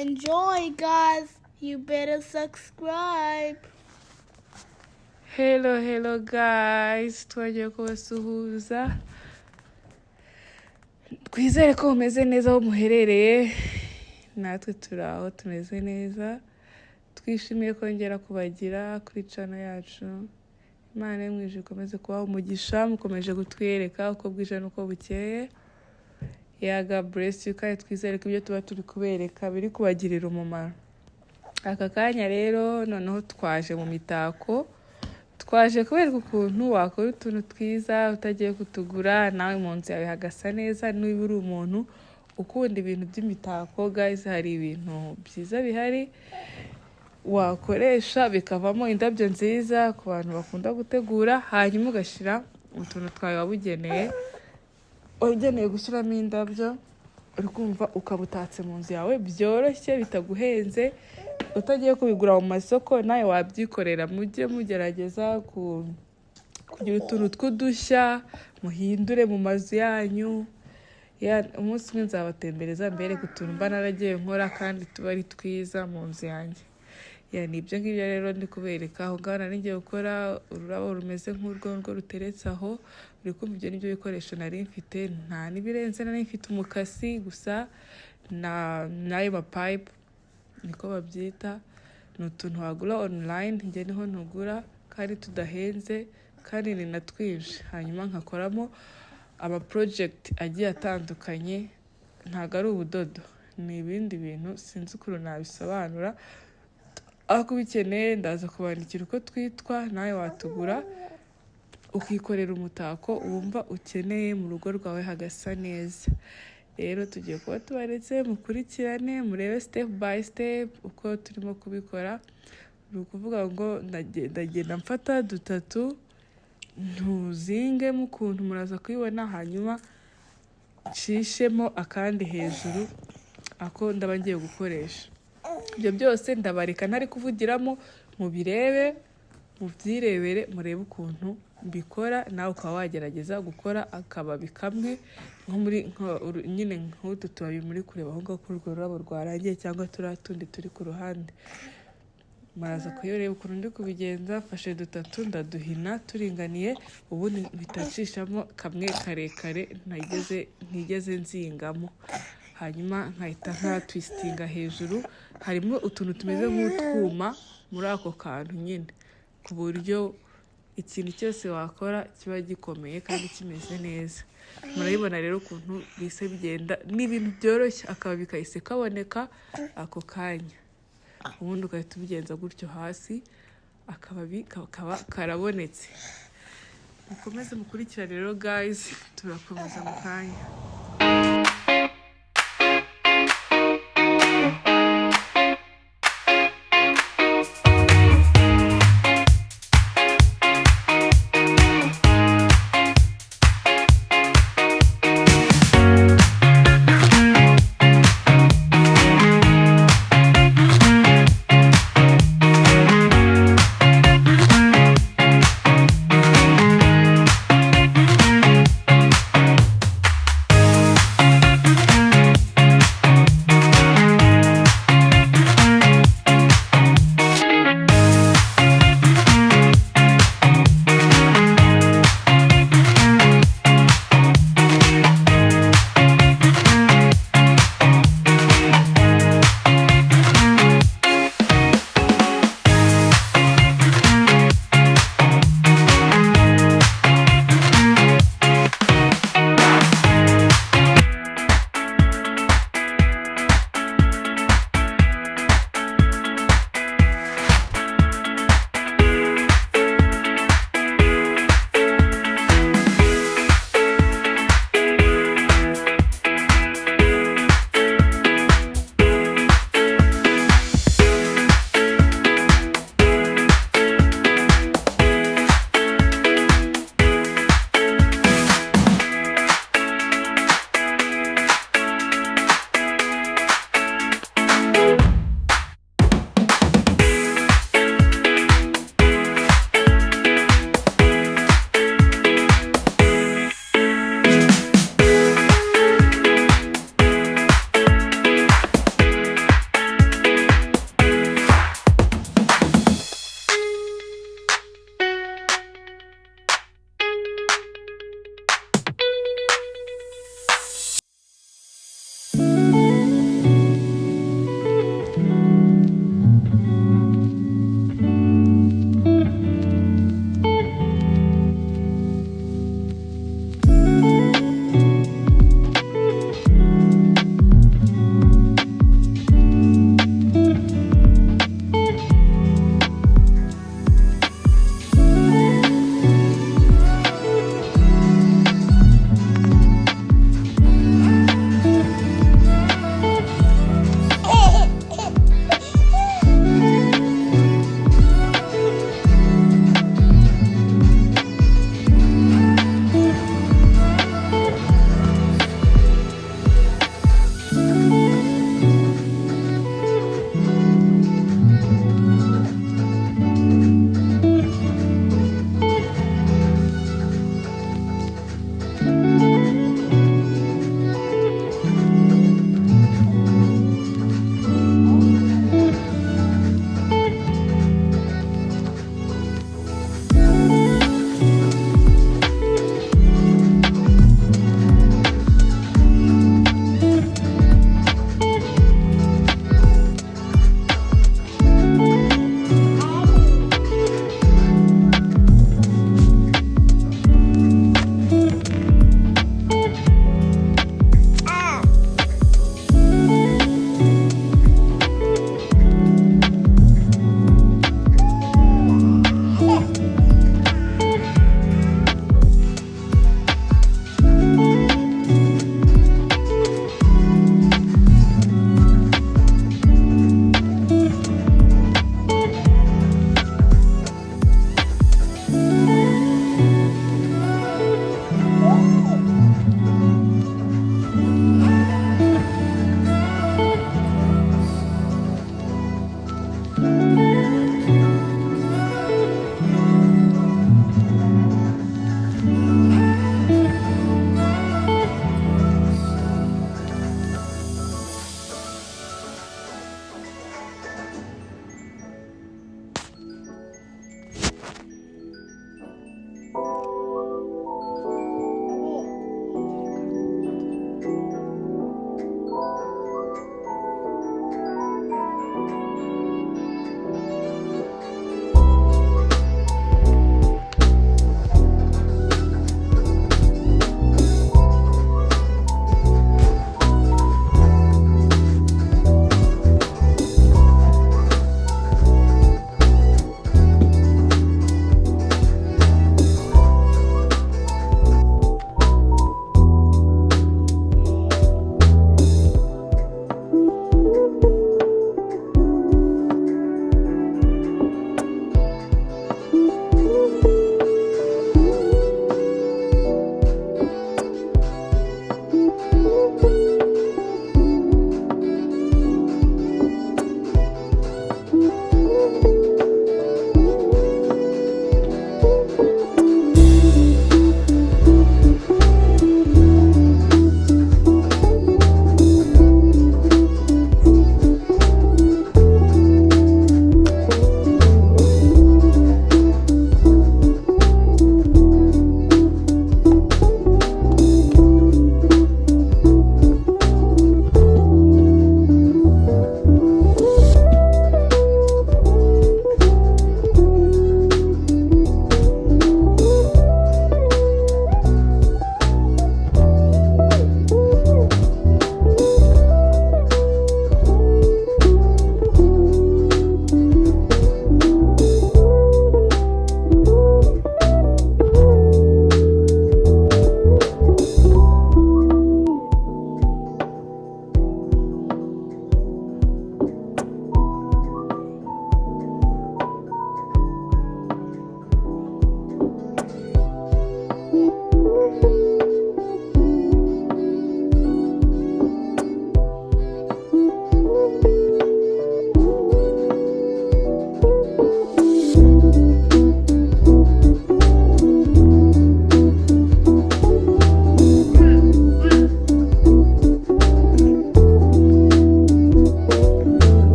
enjoy, guys. You better subscribe. Hello guys, twongeye kubasuhuza. Twizere ko mumeze neza aho muherereye. Natwe turi aho tumeze neza. Twishimiye kongera kubagira kuri channel yacu. Imana yamwije ikomeze kubaha umugisha, mukomeje kutwereka uko bwije n'uko bukeye. God bless you, kandi twizere ko ibyo tuba turi kubereka biri kubagirira umumaro. Aka kanya rero noneho twaje mu mitako. Twaje kubereka ukuntu wakora utuntu twiza utagiye kutugura, nawe mu nzu yawe hagasa neza. Niba uri umuntu ukunda ibintu by'imitako, guys, hari ibintu byiza bihari wakoresha bikavamo indabyo nziza ku bantu bakunda gutegura, hanyuma ugashyira utuntu twawe wabugeneye gushyiramo indabyo, uri kumva ukabutatse mu nzu yawe byoroshye bitaguhenze, utagiye kubigura mu masoko. Nawe wabyikorera, mujye mugerageza kugira utuntu tw'udushya muhindure mu mazu yanyu. Umunsi umwe nzabatembereza mbere utuntu mba naragiye nkora kandi tuba ari twiza mu nzu yanjye. Ni ibyo ngibyo rero ndi kubereka. Aho ngaho nari ngiye gukora ururabo rumeze nk'urwo ruteretse aho. Uri kumva ibyo nibyo bikoresho nari mfite, nta n'ibirenze. Nari mfite umukasi gusa n'ayo mapipe, niko babyita. Ni utuntu wagura online, njye niho ntugura kandi tudahenze kandi ni na twinshi. Hanyuma nkakoramo project agiye atandukanye. Ntabwo ari ubudodo, ni ibindi bintu sinzi ukuntu nabisobanura. Ako bikeneye ndaza kubandikira uko twitwa, nawe watugura ukikorera umutako wumva ukeneye mu rugo rwawe hagasa neza. Rero tugiye kuba tubaretse mukurikirane, murebe step by step uko turimo kubikora. Ni ukuvuga ngo ndagenda mfata dutatu, ntuzingemo ukuntu muraza kubibona, hanyuma nshishemo akandi hejuru ako ndaba ngiye gukoresha. Ibyo byose ndabareka ntari kuvugiramo, mubirebe mubyirebere, murebe ukuntu mbikora. Nawe ukaba wagerageza gukora akababi kamwe nyine nk'utu tubabi muri kureba aho ngaho kuri urwo rurabo rwarangiye, cyangwa turiya tundi turi ku ruhande. Muraza kuyoreba ukuntu ndi kubigenza. Fashe dutatu ndaduhina turinganiye, ubundi bitacishamo kamwe karekare ntigeze nzingamo. Hanyuma nkahita twistinga hejuru. Harimo utuntu tumeze nk'utwuma muri ako kantu nyine, ku buryo ikintu cyose wakora kiba gikomeye kandi kimeze neza. Murabibona rero ukuntu bise bigenda, ni ibintu byoroshye. Akababi kahise kaboneka ako kanya, ubundi ugahita ubigenza gutyo hasi, akababi kakaba karabonetse. Mukomeze mukurikira rero guys, turakomeza mu kanya.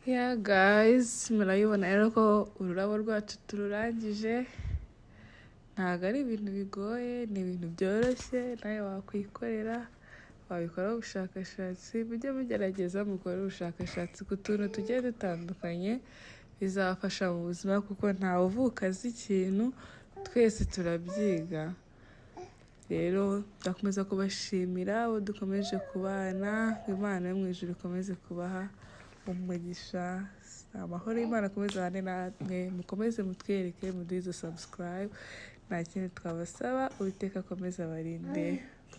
Yeah guys, murabibona rero ko ururabo rwacu tururangije. Ntabwo ari ibintu bigoye, ni ibintu byoroshye, nawe wakwikorera, wabikoraho ubushakashatsi, mujye mugerageza mukore ubushakashatsi ku tuntu tugiye dutandukanye, bizabafasha mu buzima kuko ntawe uvuka azi ikintu, twese turabyiga. Rero ndakomeza kubashimira abo dukomeje kubana, Imana yo mu ijuru ikomeze kubaha umugisha, amahoro y'Imana akomeze abane namwe, mukomeze mutwereke, muduhe izo subscribe, nta kindi twabasaba, Uwiteka akomeze abarinde,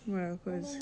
murakoze.